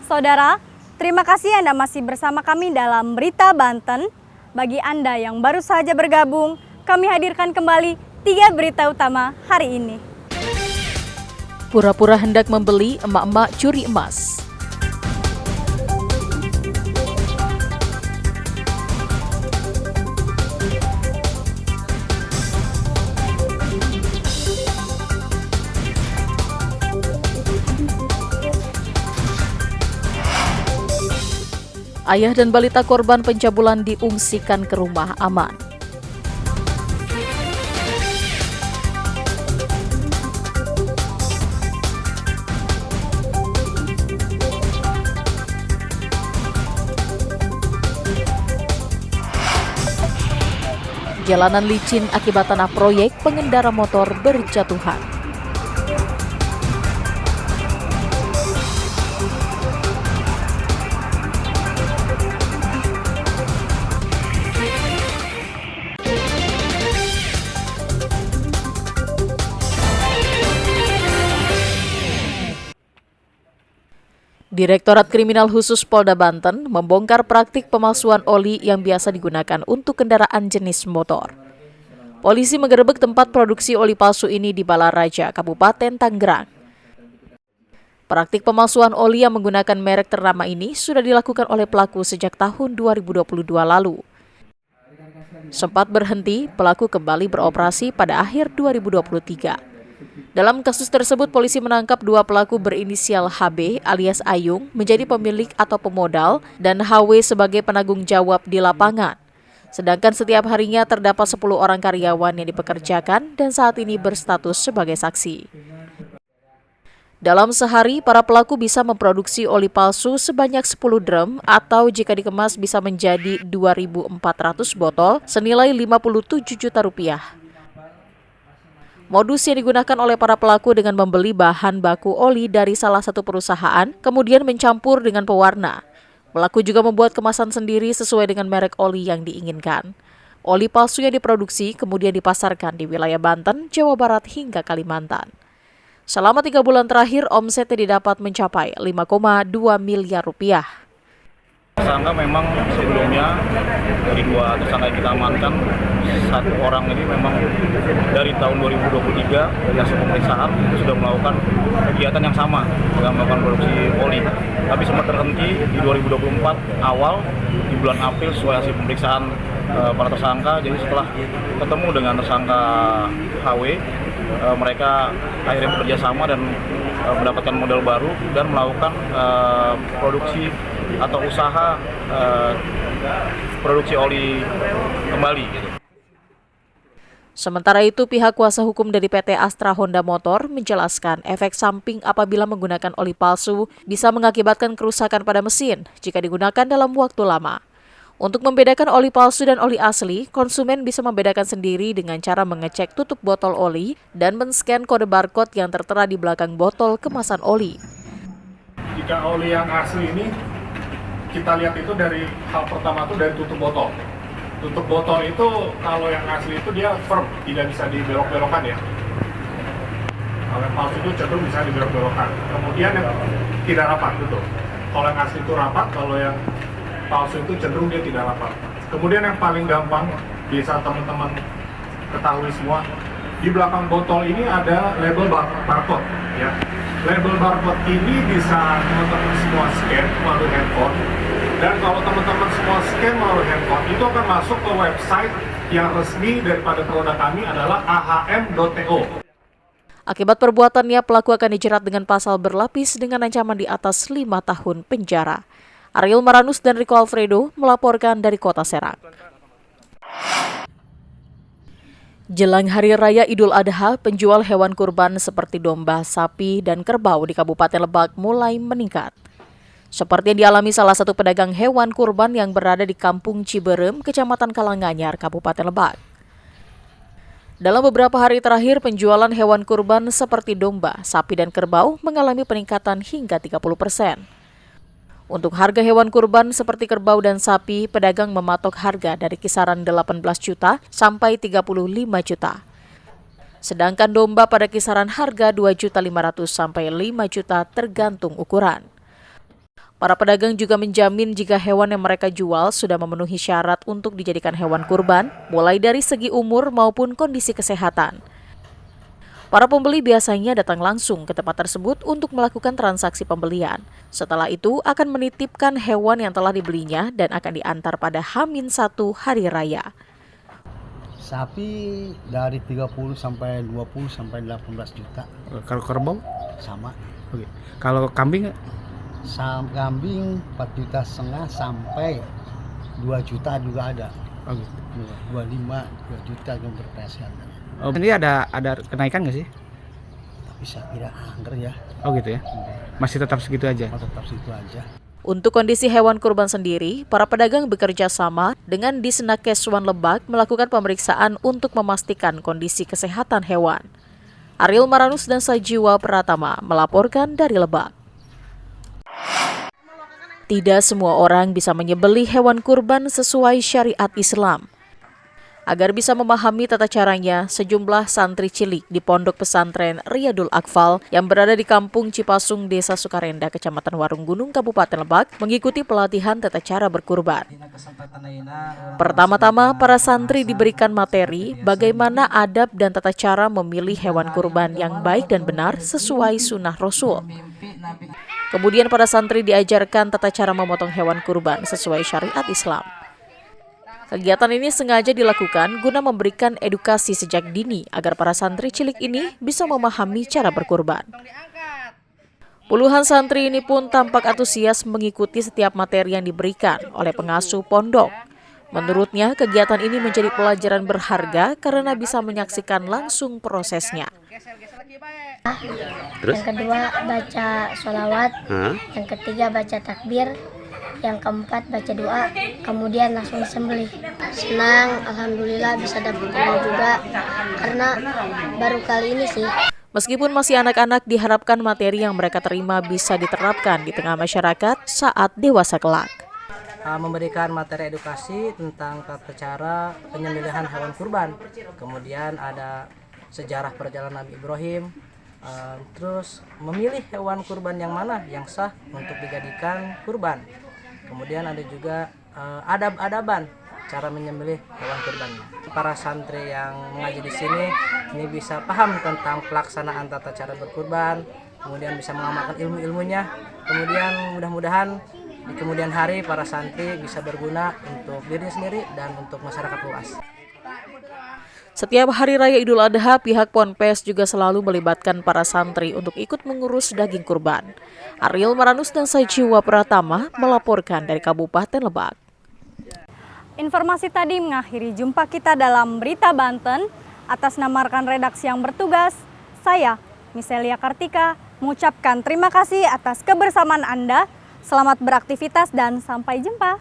Saudara, terima kasih Anda masih bersama kami dalam Berita Banten. Bagi Anda yang baru saja bergabung, kami hadirkan kembali 3 berita utama hari ini. Pura-pura hendak membeli, emak-emak curi emas. Ayah dan balita korban pencabulan diungsikan ke rumah aman. Jalanan licin akibat tanah proyek, pengendara motor berjatuhan. Direktorat Kriminal Khusus Polda Banten membongkar praktik pemalsuan oli yang biasa digunakan untuk kendaraan jenis motor. Polisi menggerebek tempat produksi oli palsu ini di Balaraja, Kabupaten Tangerang. Praktik pemalsuan oli yang menggunakan merek ternama ini sudah dilakukan oleh pelaku sejak tahun 2022 lalu. Sempat berhenti, pelaku kembali beroperasi pada akhir 2023. Dalam kasus tersebut, polisi menangkap 2 pelaku berinisial HB alias Ayung menjadi pemilik atau pemodal dan HW sebagai penanggung jawab di lapangan. Sedangkan setiap harinya terdapat 10 orang karyawan yang dipekerjakan dan saat ini berstatus sebagai saksi. Dalam sehari, para pelaku bisa memproduksi oli palsu sebanyak 10 drum atau jika dikemas bisa menjadi 2.400 botol senilai 57 juta rupiah. Modus yang digunakan oleh para pelaku dengan membeli bahan baku oli dari salah satu perusahaan, kemudian mencampur dengan pewarna. Pelaku juga membuat kemasan sendiri sesuai dengan merek oli yang diinginkan. Oli palsu yang diproduksi kemudian dipasarkan di wilayah Banten, Jawa Barat hingga Kalimantan. Selama 3 bulan terakhir, omsetnya didapat mencapai 5,2 miliar rupiah. Tersangka memang sebelumnya dari 2 tersangka yang kita amankan, 1 orang ini memang dari tahun 2023 dari hasil pemeriksaan itu sudah melakukan kegiatan yang sama dengan melakukan produksi oli. Tapi sempat terhenti di 2024 awal di bulan April sesuai hasil pemeriksaan para tersangka. Jadi setelah ketemu dengan tersangka HW, mereka akhirnya bekerja sama dan mendapatkan modal baru dan melakukan produksi atau usaha produksi oli kembali. Sementara itu, pihak kuasa hukum dari PT Astra Honda Motor menjelaskan efek samping apabila menggunakan oli palsu bisa mengakibatkan kerusakan pada mesin jika digunakan dalam waktu lama. Untuk membedakan oli palsu dan oli asli, konsumen bisa membedakan sendiri dengan cara mengecek tutup botol oli dan men-scan kode barcode yang tertera di belakang botol kemasan oli. Jika oli yang asli ini, kita lihat itu dari hal pertama itu dari tutup botol. Tutup botol itu kalau yang asli itu dia firm, tidak bisa dibelok-belokkan ya. Kalau yang palsu itu cenderung bisa dibelok-belokkan. Kemudian yang tidak rapat gitu. Kalau yang asli itu rapat, kalau yang palsu itu cenderung dia tidak rapat. Kemudian yang paling gampang bisa teman-teman ketahui semua, di belakang botol ini ada label barcode ya. Label barcode ini bisa teman-teman semua scan melalui handphone. Dan kalau teman-teman semua scan melalui handphone, itu akan masuk ke website yang resmi daripada produk kami adalah ahm.to. Akibat perbuatannya, pelaku akan dijerat dengan pasal berlapis dengan ancaman di atas 5 tahun penjara. Ariel Maranus dan Rico Alfredo melaporkan dari Kota Serang. Jelang Hari Raya Idul Adha, penjual hewan kurban seperti domba, sapi, dan kerbau di Kabupaten Lebak mulai meningkat. Seperti yang dialami salah satu pedagang hewan kurban yang berada di Kampung Ciberem, Kecamatan Karanganyar, Kabupaten Lebak. Dalam beberapa hari terakhir, penjualan hewan kurban seperti domba, sapi, dan kerbau mengalami peningkatan hingga 30%. Untuk harga hewan kurban seperti kerbau dan sapi, pedagang mematok harga dari kisaran 18 juta sampai 35 juta. Sedangkan domba pada kisaran harga 2.500.000 sampai 5 juta tergantung ukuran. Para pedagang juga menjamin jika hewan yang mereka jual sudah memenuhi syarat untuk dijadikan hewan kurban, mulai dari segi umur maupun kondisi kesehatan. Para pembeli biasanya datang langsung ke tempat tersebut untuk melakukan transaksi pembelian. Setelah itu akan menitipkan hewan yang telah dibelinya dan akan diantar pada H-1 hari raya. Sapi dari 30 sampai 20 sampai 18 juta Kalau kerbau? sama. Oke. Kalau kambing? Kambing 4,5 juta sampai 2 juta juga ada. Oh gitu. 25, 2 juta yang berpesen. Oh, ini ada kenaikan nggak sih? Tapi saya kira angker ya. Oh gitu ya. Masih tetap segitu aja. Tetap situ aja. Untuk kondisi hewan kurban sendiri, para pedagang bekerja sama dengan Disnakeswan Lebak melakukan pemeriksaan untuk memastikan kondisi kesehatan hewan. Ariel Maranus dan Sajiwa Pratama melaporkan dari Lebak. Tidak semua orang bisa menyembelih hewan kurban sesuai syariat Islam. Agar bisa memahami tata caranya, sejumlah santri cilik di Pondok Pesantren Riyadul Akfal yang berada di Kampung Cipasung, Desa Sukarenda, Kecamatan Warung Gunung, Kabupaten Lebak, mengikuti pelatihan tata cara berkurban. Pertama-tama, para santri diberikan materi bagaimana adab dan tata cara memilih hewan kurban yang baik dan benar sesuai sunnah Rasul. Kemudian para santri diajarkan tata cara memotong hewan kurban sesuai syariat Islam. Kegiatan ini sengaja dilakukan guna memberikan edukasi sejak dini agar para santri cilik ini bisa memahami cara berkurban. Puluhan santri ini pun tampak antusias mengikuti setiap materi yang diberikan oleh pengasuh pondok. Menurutnya, kegiatan ini menjadi pelajaran berharga karena bisa menyaksikan langsung prosesnya. Yang kedua baca sholawat, yang ketiga baca takbir, yang keempat baca doa, kemudian langsung disembelih. Senang, alhamdulillah bisa dapat ilmu juga karena baru kali ini sih. Meskipun masih anak-anak, diharapkan materi yang mereka terima bisa diterapkan di tengah masyarakat saat dewasa kelak. Memberikan materi edukasi tentang tata cara penyembelihan hewan kurban. Kemudian ada sejarah perjalanan Nabi Ibrahim. Terus memilih hewan kurban yang mana yang sah untuk dijadikan kurban. Kemudian ada juga adab-adaban cara menyembelih hewan kurban. Para santri yang mengaji di sini ini bisa paham tentang pelaksanaan tata cara berkurban, kemudian bisa mengamalkan ilmu-ilmunya. Kemudian mudah-mudahan di kemudian hari para santri bisa berguna untuk diri sendiri dan untuk masyarakat luas. Setiap hari raya Idul Adha, pihak Ponpes juga selalu melibatkan para santri untuk ikut mengurus daging kurban. Ariel Maranus dan Sajiwa Pratama melaporkan dari Kabupaten Lebak. Informasi tadi mengakhiri jumpa kita dalam Berita Banten. Atas nama rekan redaksi yang bertugas, saya, Miselia Kartika, mengucapkan terima kasih atas kebersamaan Anda. Selamat beraktivitas dan sampai jumpa.